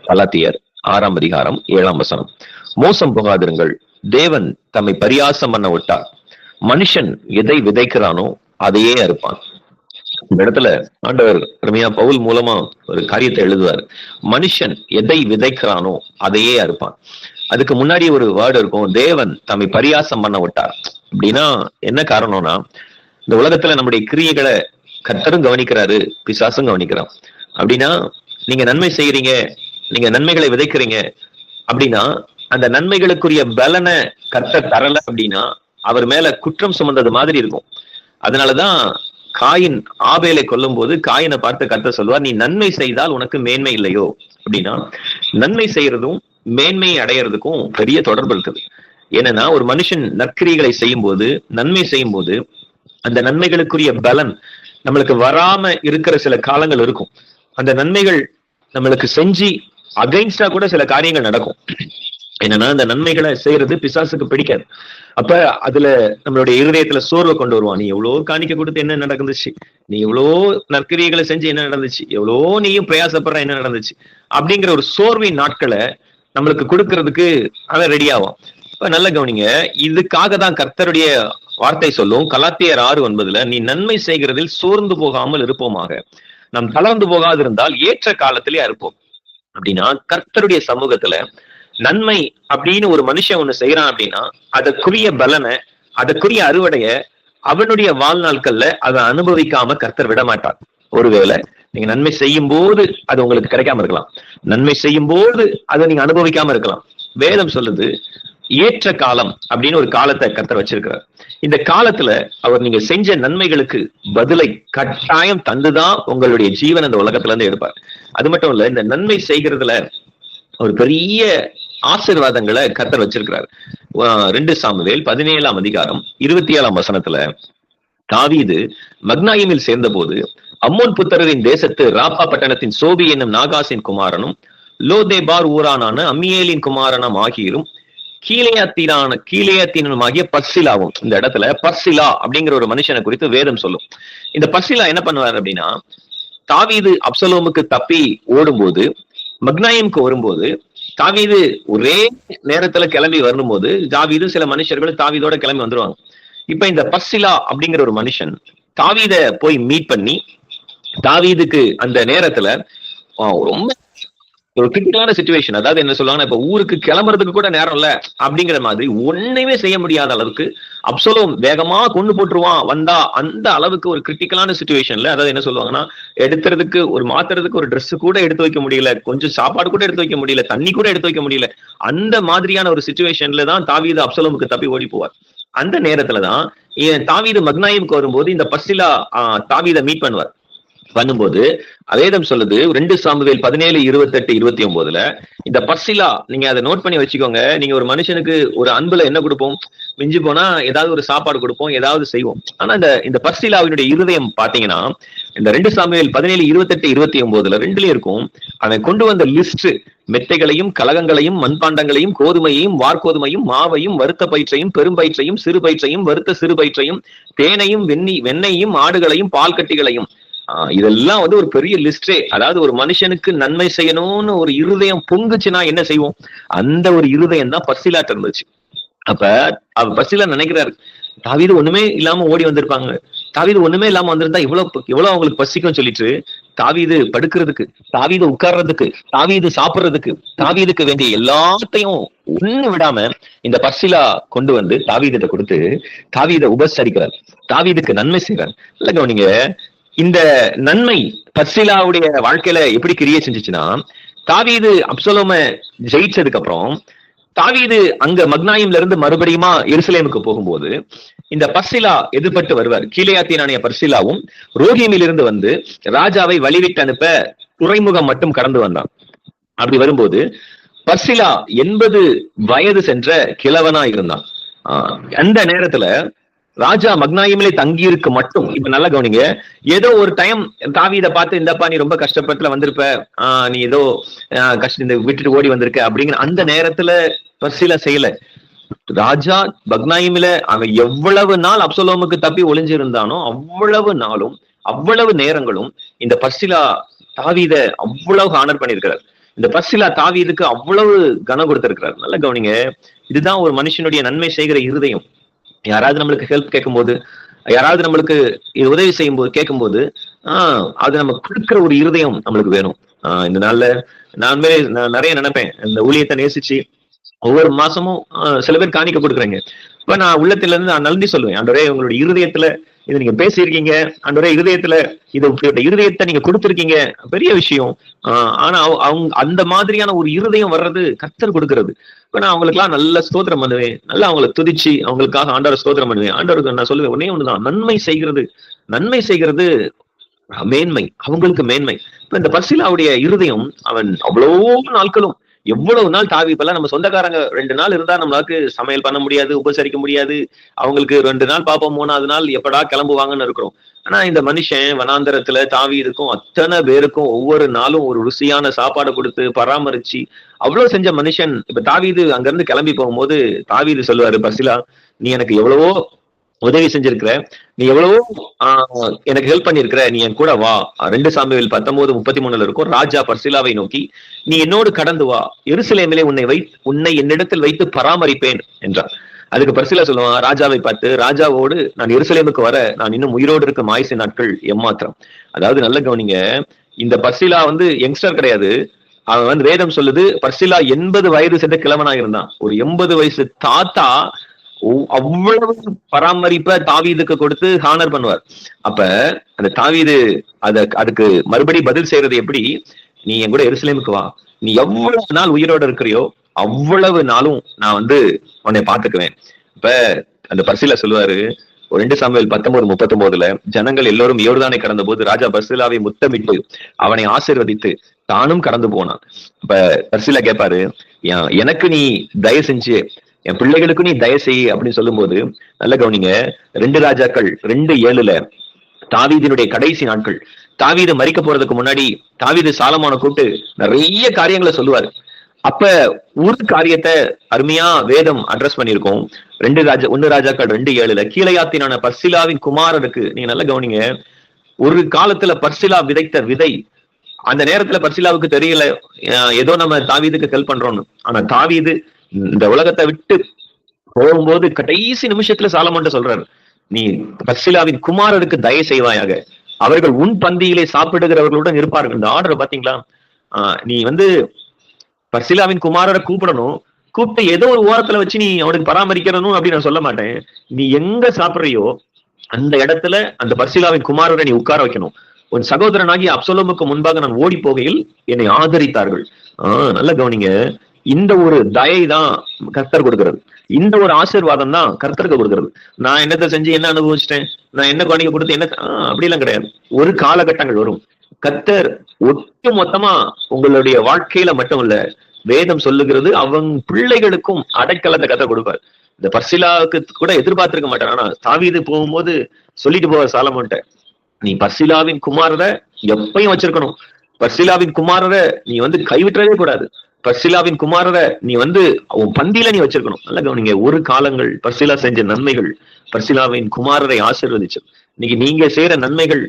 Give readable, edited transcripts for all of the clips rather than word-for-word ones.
கலாத்தியர் 6:7. மோசம் போகாதிருங்கள், தேவன் தம்மை பரியாசம் பண்ண விட்டார். மனுஷன் எதை விதைக்கிறானோ அதையே அறுப்பான். இந்த இடத்துல ஆண்டவர் ரம்யா பவுல் மூலமா ஒரு காரியத்தை எழுதுவார். மனுஷன் எதை விதைக்கிறானோ அதையே அறுப்பான். அதுக்கு முன்னாடி ஒரு வேர்டு இருக்கும், தேவன் தம்மை பரியாசம் பண்ண விட்டார். அப்படின்னா என்ன காரணம்னா, இந்த உலகத்துல நம்முடைய கிரியைகளை கர்த்தரும் கவனிக்கிறாரு, பிசாசும் கவனிக்கிறான். அப்படின்னா நீங்க நன்மை செய்யறீங்க, நீங்க நன்மைகளை விதைக்கிறீங்க அப்படின்னா அந்த நன்மைகளுக்குரிய பலனை கர்த்தர் தரல அப்படின்னா அவர் மேல குற்றம் சுமந்தது மாதிரி இருக்கும். அதனாலதான் காயின் ஆபேலை கொல்லும் போது காயினை பார்த்து கர்த்தர் சொல்லுவார், நீ நன்மை செய்தால் உனக்கு மேன்மை இல்லையோ அப்படின்னா நன்மை செய்யறதும் மேன்மையை அடையிறதுக்கும் பெரிய தொடர்பு இருக்குது. ஏன்னா ஒரு மனுஷன் நற்கிரிகளை செய்யும் போது, நன்மை செய்யும் போது அந்த நன்மைகளுக்குரிய பலன் நம்மளுக்கு வராம இருக்கிற சில காலங்கள் இருக்கும். அந்த நன்மைகள் நம்மளுக்கு செஞ்சு அகைன்ஸ்டா கூட சில காரியங்கள் நடக்கும். என்னன்னா அந்த நன்மைகளை செய்யறது பிசாசுக்கு பிடிக்காது. அப்ப அதுல நம்மளுடைய இருதயத்துல சோர்வை கொண்டு வருவான். நீ எவ்வளோ காணிக்க கொடுத்து என்ன நடந்துச்சு, நீ எவ்வளோ நற்கிரியைகளை செஞ்சு என்ன நடந்துச்சு, எவ்வளோ நீயும் பிரயாசப்படுற என்ன நடந்துச்சு அப்படிங்கிற ஒரு சோர்வின் நாட்களை நம்மளுக்கு கொடுக்கறதுக்கு அவன் ரெடி ஆகும். இப்ப நல்ல கவனிங்க, இதுக்காக தான் கர்த்தருடைய வார்த்தை சொல்லும் கலாத்தியர் 6:9, நீ நன்மை செய்கிறதில் சோர்ந்து போகாமல் இருப்போமாக, நாம் தளர்ந்து போகாதிருந்தால் ஏற்ற காலத்திலே அறுப்போம். அப்படின்னா கர்த்தருடைய சமூகத்துல நன்மை அப்படின்னு ஒரு மனுஷன் ஒண்ணு செய்யறான் அப்படின்னா அதற்குரிய பலனை, அதற்குரிய அறுவடைய அவனுடைய வாழ்நாட்கள்ல அதை அனுபவிக்காம கர்த்தர் விட மாட்டார். ஒருவேளை நீங்க நன்மை செய்யும் போது அது உங்களுக்கு கிடைக்காம இருக்கலாம், நன்மை செய்யும் போது அதை நீங்க அனுபவிக்காம இருக்கலாம். வேதம் சொல்லுது ஏற்ற காலம் அப்படின்னு ஒரு காலத்தை கர்த்தர் வச்சிருக்கிறார். இந்த காலத்துல அவர் நீங்க செஞ்ச நன்மைகளுக்கு பதிலை கட்டாயம் தந்துதான் உங்களுடைய ஜீவன் அந்த உலகத்துல இருந்து எடுப்பார். அது மட்டும் இல்ல, இந்த நன்மை செய்கிறதுல ஒரு பெரிய ஆசீர்வாதங்களை கர்த்தர் வச்சிருக்கிறார். 2 சாமுவேல் 17:27 தாவீது மக்னாயிமில் சேர்ந்த போது அம்மோன் புத்திரரின் தேசத்து ராப்பா பட்டணத்தின் சோபி என்னும் நாகாசின் குமாரனும் லோதேபார் ஊரானான அம்மியேலின் குமாரனும் ஆகியோரும் கீலேயாத்தீனுமாகிய பர்சிலாவும். இந்த இடத்துல பர்சிலா அப்படிங்கிற ஒரு மனுஷனை குறித்து வேதம் சொல்லும். இந்த பர்சிலா என்ன பண்ணுவார் அப்படின்னா, தாவீது அப்சலோமுக்கு தப்பி ஓடும்போது மக்னாயிம்க்கு வரும்போது தாவீது ஒரே நேரத்துல கிளம்பி வரும்போது தாவீது சில மனுஷர்கள் தாவீதோட கிளம்பி வந்துருவாங்க. இப்ப இந்த பர்சிலா அப்படிங்கிற ஒரு மனுஷன் தாவீத போய் மீட் பண்ணி தாவீதுக்கு அந்த நேரத்துல ரொம்ப ஒரு கிரிட்டிக்கலான சிச்சுவேஷன், அதாவது என்ன சொல்லுவாங்கன்னா, இப்ப ஊருக்கு கிளம்புறதுக்கு கூட நேரம் இல்ல அப்படிங்கிற மாதிரி ஒண்ணுமே செய்ய முடியாத அளவுக்கு அப்சலோம் வேகமா கொண்டு போட்டுருவான் வந்தா, அந்த அளவுக்கு ஒரு கிரிட்டிக்கலான சிச்சுவேஷன்ல, அதாவது என்ன சொல்லுவாங்கன்னா, எடுத்துறதுக்கு ஒரு மாத்துறதுக்கு ஒரு ட்ரெஸ் கூட எடுத்து வைக்க முடியல, கொஞ்சம் சாப்பாடு கூட எடுத்து வைக்க முடியல, தண்ணி கூட எடுத்து வைக்க முடியல, அந்த மாதிரியான ஒரு சிச்சுவேஷன்ல தான் தாவீது அப்சலோமுக்கு தப்பி ஓடி போவார். அந்த நேரத்துலதான் தாவீது மக்னாயிமுக்கு வரும்போது இந்த பர்சிலா தாவீதை மீட் பண்ணும்போது வேதம் சொல்லுது 2 சாமுவேல் 17:28-29 இந்த பர்சிலா, நீங்க அதை நோட் பண்ணி வச்சுக்கோங்க. நீங்க ஒரு மனுஷனுக்கு ஒரு அன்புல என்ன கொடுப்போம், மிஞ்சி போனா ஏதாவது ஒரு சாப்பாடு கொடுப்போம், ஏதாவது செய்வோம். ஆனா இந்த பர்சிலாவினுடைய இருதயம் பாத்தீங்கன்னா இந்த 2 சாமுவேல் 17:28-29 ரெண்டுலயும் இருக்கும். அவன் கொண்டு வந்த லிஸ்ட் மெத்தைகளையும் கலகங்களையும் மண்பாண்டங்களையும் கோதுமையையும் வார்கோதுமையும் மாவையும் வறுத்த பயிற்றையும் பெரும் பயிற்றையும் சிறு பயிற்றையும் வறுத்த சிறு பயிற்றையும் தேனையும் வெண்ணெயையும் ஆடுகளையும் பால் கட்டிகளையும், இதெல்லாம் ஒரு பெரிய லிஸ்டே. அதாவது ஒரு மனுஷனுக்கு நன்மை செய்யணும்னு ஒரு இருதயம் பொங்குச்சுன்னா என்ன செய்வோம், அந்த ஒரு இருதயம் தான் பர்சிலாட்ட இருந்துச்சு. அப்ப பர்சிலா நினைக்கிறாரு, தாவீது ஒண்ணுமே இல்லாம ஓடி வந்திருப்பாங்க, தாவீது ஒண்ணுமே இல்லாம வந்திருந்தா எவ்வளவு அவங்களுக்கு பசிக்கும் சொல்லிட்டு தாவீது படுக்கிறதுக்கு, தாவீது உட்கார்றதுக்கு, தாவீது சாப்பிடுறதுக்கு, தாவீதுக்கு வேண்டிய எல்லாத்தையும் ஒண்ணு விடாம இந்த பர்சிலா கொண்டு வந்து தாவீதிட்ட கொடுத்து தாவீதை உபசரிக்கிறார், தாவீதுக்கு நன்மை செய்றார். இல்ல கவனிங்க, இந்த நன்மை பர்சிலாவுடைய வாழ்க்கையில எப்படி கிரியை செஞ்சுச்சுன்னா, தாவீது அப்சலோம ஜெயிச்சதுக்கு அப்புறம் தாவீது அங்க மக்னாயிம்ல இருந்து மறுபடியுமா எருசலேமுக்கு போகும்போது இந்த பர்சிலா எதிர்பட்டு வருவார். கீலேயாத்தீனானிய பர்சிலாவும் ரோஹீமில் இருந்து வந்து ராஜாவை வழிவிட்டு அனுப்ப துறைமுகம் மட்டும் கடந்து வந்தான். அப்படி வரும்போது பர்சிலா 80 வயது சென்ற கிழவனா இருந்தான். அந்த நேரத்துல ராஜா மக்னாயிமிலே தங்கி இருக்க மட்டும், இப்ப நல்லா கவனிங்க, ஏதோ ஒரு டைம் தாவீதை பார்த்து, இந்தப்பா நீ ரொம்ப கஷ்டப்பட்டுல வந்திருப்ப, நீ ஏதோ இந்த விட்டுட்டு ஓடி வந்திருக்க அப்படிங்கிற அந்த நேரத்துல பர்சிலா செய்யல. ராஜா மக்னாயிமில அவன் எவ்வளவு நாள் அப்சலோமுக்கு தப்பி ஒளிஞ்சிருந்தானோ அவ்வளவு நாளும் அவ்வளவு நேரங்களும் இந்த பர்சிலா தாவீதை அவ்வளவு ஆனர் பண்ணியிருக்கிறார். இந்த பர்சிலா தாவீதுக்கு அவ்வளவு கனம் கொடுத்திருக்கிறார். நல்ல கவனிங்க. இதுதான் ஒரு மனுஷனுடைய நன்மை செய்கிற இருதயம். யாராவது நம்மளுக்கு ஹெல்ப் கேட்கும்போது, யாராவது நம்மளுக்கு இது உதவி செய்யும் போது கேட்கும்போது அது நம்ம கொடுக்கிற ஒரு இருதயம் நம்மளுக்கு வேணும். இந்த நாள்ல நான் நிறைய நினைப்பேன், இந்த ஊழியத்தை நேசிச்சு ஒவ்வொரு மாசமும் சில பேர் காணிக்க கொடுக்குறேங்க. இப்ப நான் உள்ளத்துல இருந்து நான் நன்றி சொல்லுவேன். ஆண்டவரே, உங்களுடைய இருதயத்துல இது நீங்க பேசியிருக்கீங்க, ஆண்டவரே இருதயத்துல இது இருதயத்தை நீங்க கொடுத்திருக்கீங்க, பெரிய விஷயம். ஆனா அவங்க அந்த மாதிரியான ஒரு இருதயம் வர்றது கர்த்தர் கொடுக்கிறது. இப்ப நான் அவங்களுக்கு எல்லாம் நல்ல ஸ்தோத்திரம் பண்ணுவேன், நல்லா அவங்களை துதிச்சு அவங்களுக்காக ஆண்டவரை ஸ்தோத்திரம் பண்ணுவேன். ஆண்டவருக்கு நான் சொல்லுவேன் ஒன்னே ஒண்ணுதான், நன்மை செய்கிறது மேன்மை, அவங்களுக்கு மேன்மை. இப்ப இந்த பர்சிலாவுடைய இருதயம், அவன் அவ்வளோ நாட்களும், எவ்வளவு நாள் தாவி, இப்பெல்லாம் நம்ம சொந்தக்காரங்க 2 நாள் இருந்தா நம்மளாக்கு சமையல் பண்ண முடியாது, உபசரிக்க முடியாது. அவங்களுக்கு 2 நாள் பார்ப்போம், 3வது நாள் எப்படா கிளம்புவாங்கன்னு இருக்கிறோம். ஆனா இந்த மனுஷன் வனாந்தரத்துல தாவீதுக்கும் அத்தனை பேருக்கும் ஒவ்வொரு நாளும் ஒரு ருசியான சாப்பாடு கொடுத்து பராமரிச்சு அவ்வளவு செஞ்ச மனுஷன். இப்ப தாவீது அங்க இருந்து கிளம்பி போகும்போது தாவீது சொல்லுவாரு, பர்சிலா, நீ எனக்கு எவ்வளவோ உதவி செஞ்சிருக்கிற, நீ எவ்வளவோ எனக்கு ஹெல்ப் பண்ணிருக்கிற, நீ என் கூட வா. 2 சாமுவேல் 19:33 இருக்கும். ராஜா பர்சிலாவை நோக்கி, நீ என்னோடு கடந்து வா, எருசலேமிலே உன்னை என்னிடத்தில் வைத்து பராமரிப்பேன் என்றார். அதுக்கு பர்சிலா சொல்லுவான் ராஜாவை பார்த்து, ராஜாவோடு நான் எருசலேமுக்கு வர நான் இன்னும் உயிரோடு இருக்கும் ஆயுசு நாட்கள் எம்மாத்திரம். அதாவது நல்ல கவனிங்க, இந்த பர்சிலா யங்ஸ்டர் கிடையாது. அவன் வேதம் சொல்லுது, பர்சிலா 80 வயது சென்ற கிழவனா இருந்தான். ஒரு 80 வயசு தாத்தா அவ்வளவு பராமரிப்ப தாவீதுக்கு கொடுத்து ஹானர் பண்ணுவார். அப்ப அந்த தாவீது அதுக்கு மறுபடி பதில் செய்யறது எப்படி? நீ என் கூட எருசலேமுக்கு வா, நீ எவ்வளவு நாள் உயிரோட இருக்கிறியோ அவ்வளவு நாளும் நான் உன்னை பாத்துக்குவேன். இப்ப அந்த பர்சிலா சொல்லுவாரு, 2 சாமுவேல் 19:39 ஜனங்கள் எல்லோரும் யோர்தானை கடந்த போது ராஜா பர்சிலாவை முத்தமிட்டு அவனை ஆசீர்வதித்து தானும் கடந்து போனான். இப்ப பர்சிலா கேட்பாரு, எனக்கு நீ தயவு செஞ்சு என் பிள்ளைகளுக்கு நீ தயவு செய் அப்படின்னு சொல்லும் போது, நல்ல கவனிங்க, 2 ராஜாக்கள் 2:7 தாவீதினுடைய கடைசி நாட்கள், தாவீது மரிக்க போறதுக்கு முன்னாடி தாவீது சாலமோனை கூப்பிட்டு நிறைய காரியங்களை சொல்லுவாரு. அப்ப ஒரு காரியத்தை அருமையா வேதம் அட்ரஸ் பண்ணிருக்கோம். 1 ராஜாக்கள் 2:7 கீலேயாத்தினான பர்சிலாவின் குமாரனுக்கு, நீங்க நல்ல கவனிங்க, ஒரு காலத்துல பர்சிலா விதைத்த விதை அந்த நேரத்துல பர்சிலாவுக்கு தெரியல, ஏதோ நம்ம தாவீதுக்கு ஹெல்ப் பண்றோம்னு. ஆனா தாவீது இந்த உலகத்தை விட்டு போகும்போது கடைசி நிமிஷத்துல சாலமோன்ட்ட சொல்றாரு, நீ பர்சிலாவின் குமாரருக்கு தயவு செய்வாயாக, அவர்கள் உன் பந்தியிலே சாப்பிடுகிறவர்களுடன் இருப்பார்கள். இந்த ஆர்டர் பாத்தீங்களா? நீ பர்சிலாவின் குமாரரை கூப்பிடணும், கூப்பிட்டு ஏதோ ஒரு ஓரத்துல வச்சு நீ அவனுக்கு பராமரிக்கணும் அப்படின்னு நான் சொல்ல மாட்டேன். நீ எங்க சாப்பிடுறியோ அந்த இடத்துல அந்த பர்சிலாவின் குமாரரை நீ உட்கார வைக்கணும். உன் சகோதரனாகி அப்சலோமுக்கு முன்பாக நான் ஓடி போகையில் என்னை ஆதரித்தார்கள். நல்ல கவனிங்க, இந்த ஒரு தயை தான் கர்த்தர் கொடுக்கிறது, இந்த ஒரு ஆசீர்வாதம் தான் கர்த்தருக்கு கொடுக்கிறது. நான் என்னத்தை செஞ்சு என்ன அனுபவிச்சிட்டேன், நான் என்ன காணிக்க கொடுத்து என்ன, அப்படிலாம் கிடையாது. ஒரு காலகட்டங்கள் வரும், கர்த்தர் ஒட்டு மொத்தமா உங்களுடைய வாழ்க்கையில மட்டும் இல்ல, வேதம் சொல்லுகிறது அவங்க பிள்ளைகளுக்கும் அடைக்கலத்தை கர்த்தர் கொடுப்பார். இந்த பர்சிலாவுக்கு கூட எதிர்பார்த்திருக்க மாட்டார். ஆனா தாவீது போகும்போது சொல்லிட்டு போவார் சாலமோன்ட்ட, நீ பர்சிலாவின் குமாரரை எப்பயும் வச்சிருக்கணும், பர்சிலாவின் குமாரரை நீ கைவிட்டவே கூடாது, பர்சிலாவின் குமாரரை நீ உன் பந்தியில நீ வச்சிருக்கணும். நல்ல கவனிங்க, ஒரு காலங்கள் பர்சிலா செஞ்ச நன்மைகள் பர்சிலாவின் குமாரரை ஆசீர்வதிச்சு. இன்னைக்கு நீங்க செய்யற நன்மைகள்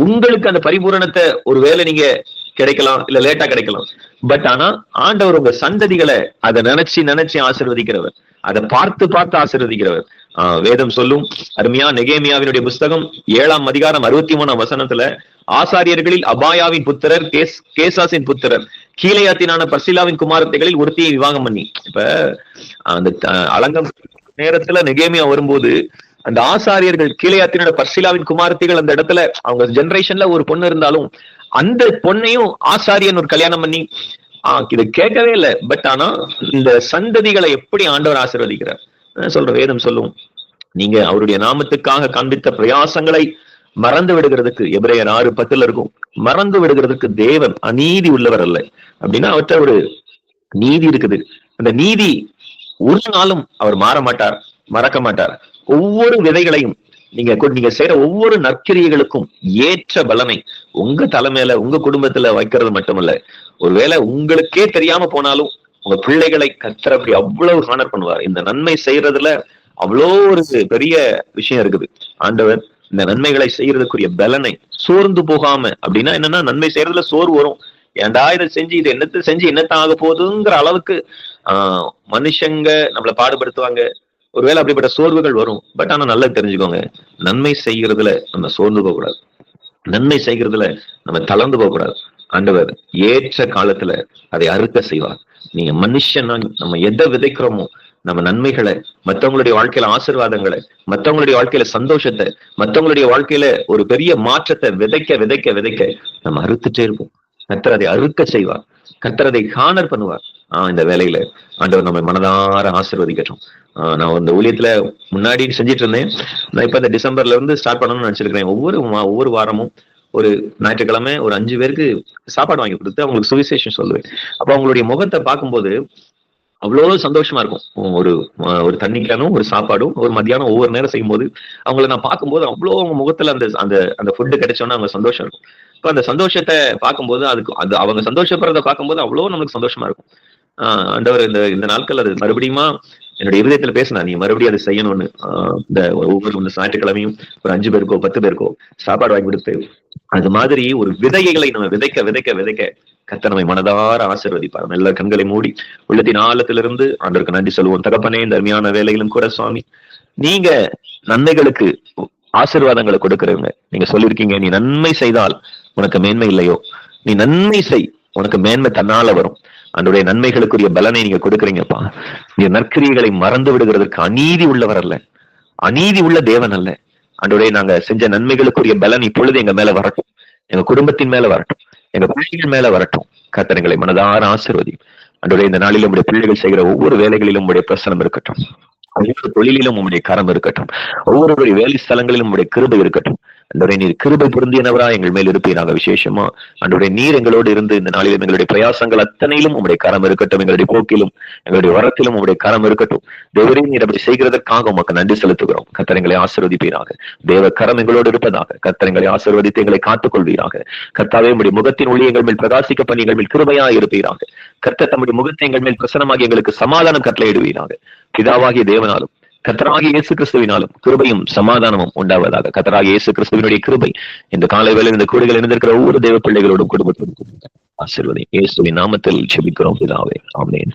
உங்களுக்கு அந்த பரிபூரணத்தை ஒருவேளை நீங்க கிடைக்கலாம், இல்ல லேட்டா கிடைக்கலாம். பட் ஆனா ஆண்டவர் உங்க சந்ததிகளை அதை நினைச்சு ஆசீர்வதிக்கிறவர், அதை பார்த்து ஆசீர்வதிக்கிறவர். வேதம் சொல்லும் அருமையா, நெகேமியாவினுடைய புஸ்தகம் 7ஆம் அதிகாரம் 63ஆம் வசனத்துல, ஆசாரியர்களில் அபாயாவின் புத்திரர் கேசாசின் புத்திரர் கீலேயாத்தினான பர்சிலாவின் குமாரத்தைகளில் ஒருத்தியை விவாகம் பண்ணி. இப்ப அந்த அலங்கம் நேரத்துல நெகேமியா வரும்போது அந்த ஆசாரியர்கள் கீலேயாத்தினோட பர்சிலாவின் குமாரத்திகள் அந்த இடத்துல அவங்க ஜெனரேஷன்ல ஒரு பொண்ணு இருந்தாலும் அந்த பொண்ணையும் ஆசாரியன் ஒரு கல்யாணம் பண்ணி இது கேட்கவே இல்லை. பட் ஆனா இந்த சந்ததிகளை எப்படி ஆண்டவர் ஆசீர்வதிக்கிறார் சொல்ற வேதம் சொல்லும், நீங்க அவருடைய நாமத்துக்காக காண்பித்த பிரயாசங்களை மறந்து விடுகிறதுக்கு, எபிரேயர் 6:10 இருக்கும், மறந்து விடுகிறதுக்கு தேவன் அநீதி உள்ளவர் அல்ல. அப்படின்னா அவற்றை ஒரு நீதி இருக்குது. அந்த நீதி ஒரு நாளும் அவர் மாற மாட்டார், மறக்க மாட்டார். ஒவ்வொரு விதைகளையும் நீங்க செய்யற ஒவ்வொரு நற்கிரியைகளுக்கும் ஏற்ற பலனை உங்க தலைமையில உங்க குடும்பத்துல வைக்கிறது மட்டுமல்ல, ஒருவேளை உங்களுக்கே தெரியாம போனாலும் உங்க பிள்ளைகளை கர்த்தர் அப்படி அவ்வளவு ஹானர் பண்ணுவார். இந்த நன்மை செய்யறதுல அவ்வளோ ஒரு பெரிய விஷயம் இருக்குது. ஆண்டவர் இந்த நன்மைகளை செய்யறதுக்குரிய பலனை சோர்ந்து போகாம, அப்படின்னா என்னன்னா நன்மை செய்யறதுல சோர்வு வரும், ஏன்டா இதை செஞ்சு இது என்னத்த செஞ்சு என்னத்தான் ஆக போகுதுங்கிற அளவுக்கு மனுஷங்க நம்மளை பாடுபடுத்துவாங்க. ஒருவேளை அப்படிப்பட்ட சோர்வுகள் வரும். பட் ஆனா நல்லா தெரிஞ்சுக்கோங்க, நன்மை செய்கிறதுல நம்ம சோர்ந்து போக கூடாது. நன்மை செய்கிறதுல நம்ம தளர்ந்து போக கூடாது. ஆண்டவர் ஏற்ற காலத்துல அதை அறுக்க செய்வார். நீங்க மனுஷனா நம்ம எதை விதைக்கிறோமோ, நம்ம நன்மைகளை, மற்றவங்களுடைய வாழ்க்கையில ஆசீர்வாதங்களை, மற்றவங்களுடைய வாழ்க்கையில சந்தோஷத்தை, மற்றவங்களுடைய வாழ்க்கையில ஒரு பெரிய மாற்றத்தை விதைக்க விதைக்க விதைக்க நம்ம அறுத்துட்டே இருப்போம். கர்த்தர் அதை அறுக்க செய்வார். கர்த்தர் அதை காணர் பண்ணுவார். இந்த வேலையில ஆண்டவர் நம்ம மனதார ஆசீர்வதிக்கட்டும். நான் இந்த ஊழியத்துல முன்னாடி செஞ்சிட்டு இருந்தேன். நான் இப்ப இந்த டிசம்பர்ல இருந்து ஸ்டார்ட் பண்ணணும்னு நினைச்சிருக்கிறேன். ஒவ்வொரு வாரமும் ஒரு ஞாயிற்றுக்கிழமை ஒரு 5 பேருக்கு சாப்பாடு வாங்கி கொடுத்து அவங்களுக்கு சுவிசேஷம் சொல்லுவேன். அப்ப அவங்களுடைய முகத்தை பார்க்கும்போது அவ்வளவு சந்தோஷமா இருக்கும். ஒரு தண்ணிக்கானும் ஒரு சாப்பாடும் ஒரு மத்தியானம் ஒவ்வொரு நேரம் செய்யும் போது அவங்களை நான் பார்க்கும்போது அவ்வளோ அவங்க முகத்துல அந்த அந்த அந்த ஃபுட்டு கிடைச்சோன்னா அவங்க சந்தோஷம் இருக்கும். இப்ப அந்த சந்தோஷத்தை பார்க்கும்போது அது அவங்க சந்தோஷப்படுறத பார்க்கும்போது அவ்வளோ நமக்கு சந்தோஷமா இருக்கும். ஆண்டவர் இந்த நாட்கள் அது மறுபடியுமா என்னுடைய இருதயத்துல பேசினா, நீ மறுபடியும் அதை செய்யணும்னு. இந்த ஒவ்வொரு ஞாயிற்றுக்கிழமையும் ஒரு 5 பேருக்கோ 10 பேருக்கோ சாப்பாடு வாங்கி கொடுத்து அது மாதிரி ஒரு விதைகளை நம்ம விதைக்க விதைக்க விதைக்க கர்த்தர் நம்மை மனதார ஆசீர்வதிப்பார். நல்ல கண்களை மூடி உள்ளத்தின் ஆழத்திலிருந்து ஆண்டவருக்கு நன்றி சொல்லுவோம். தகப்பனே, இந்த அருமையான வேலையிலும் கூட சுவாமி, நீங்க நன்மைகளுக்கு ஆசீர்வாதங்களை கொடுக்கிறவங்க. நீங்க சொல்லியிருக்கீங்க, நீ நன்மை செய்தால் உனக்கு மேன்மை இல்லையோ, நீ நன்மை செய் உனக்கு மேன்மை தன்னால வரும். அன்றைய நன்மைகளுக்குரிய பலனை நீங்க கொடுக்குறீங்கப்பா. நீ நற்கிரியைகளை மறந்து விடுகிறதுக்கு அநீதி உள்ளவர் அல்ல, அநீதி உள்ள தேவன் அல்ல. அன்றைய நாங்க செஞ்ச நன்மைகளுக்குரிய பலன் இப்பொழுது எங்க மேல வரட்டும், எங்க குடும்பத்தின் மேல வரட்டும், எங்க பிள்ளைகள் மேல வரட்டும். கர்த்தர் எங்களை மனதார ஆசீர்வதி. அன்றைய இந்த நாளில் உங்களுடைய பிள்ளைகள் செய்கிற ஒவ்வொரு வேலைகளிலும் உங்களுடைய பிரசனம் இருக்கட்டும். ஒவ்வொரு தொழிலிலும் உங்களுடைய கரம் இருக்கட்டும். ஒவ்வொருவருடைய வேலை ஸ்தலங்களிலும் உங்களுடைய கிருபை இருக்கட்டும். அன்றைய நீர் கிருபை பொருந்தியனவரா எங்கள் மேல் இருப்பீராக. விசேஷமா அன்றைய நீர் எங்களோடு இருந்து இந்த நாளிலும் எங்களுடைய பிரயாசங்கள் அத்தனையிலும் உங்களுடைய கரம் இருக்கட்டும். எங்களுடைய போக்கிலும் எங்களுடைய வரத்திலும் உங்களுடைய கரம் இருக்கட்டும். தேவரே, நீர் அப்படி செய்கிறதற்காக உமக்கு நன்றி செலுத்துகிறோம். கர்த்தர் எங்களை ஆசீர்வதிப்பீராக. தேவ கரம் எங்களோடு இருப்பதாக. கர்த்தர் எங்களை ஆசீர்வதித்து எங்களை காத்துக் கொள்வீராக. கர்த்தாவே, உம்முடைய முகத்தின் ஒளி எங்கள் மேல் பிரகாசிக்க பண்ணி எங்கள் மேல் கிருபையா இருப்பீராக. கர்த்தர் தம்முடைய முகத்தை எங்கள் மேல் பிரசனமாகி எங்களுக்கு சமாதானம் கட்டளையிடுவீராக. பிதாவாகிய தேவனாலும் கர்த்தராகிய இயேசு கிறிஸ்துவினாலும் கிருபையும் சமாதானமும் உண்டாவதாக. கர்த்தராகிய இயேசு கிறிஸ்துவினுடைய கிருபை இந்த காலை வேளையில் இந்த கூடைகள் இணைந்திருக்கிற ஒவ்வொரு தேவ பிள்ளைகளோடும் குடும்பத்தோடும் ஆசீர்வதி. இயேசுவின் நாமத்தில் ஜெபிக்கிறோம் பிதாவே, ஆமென்.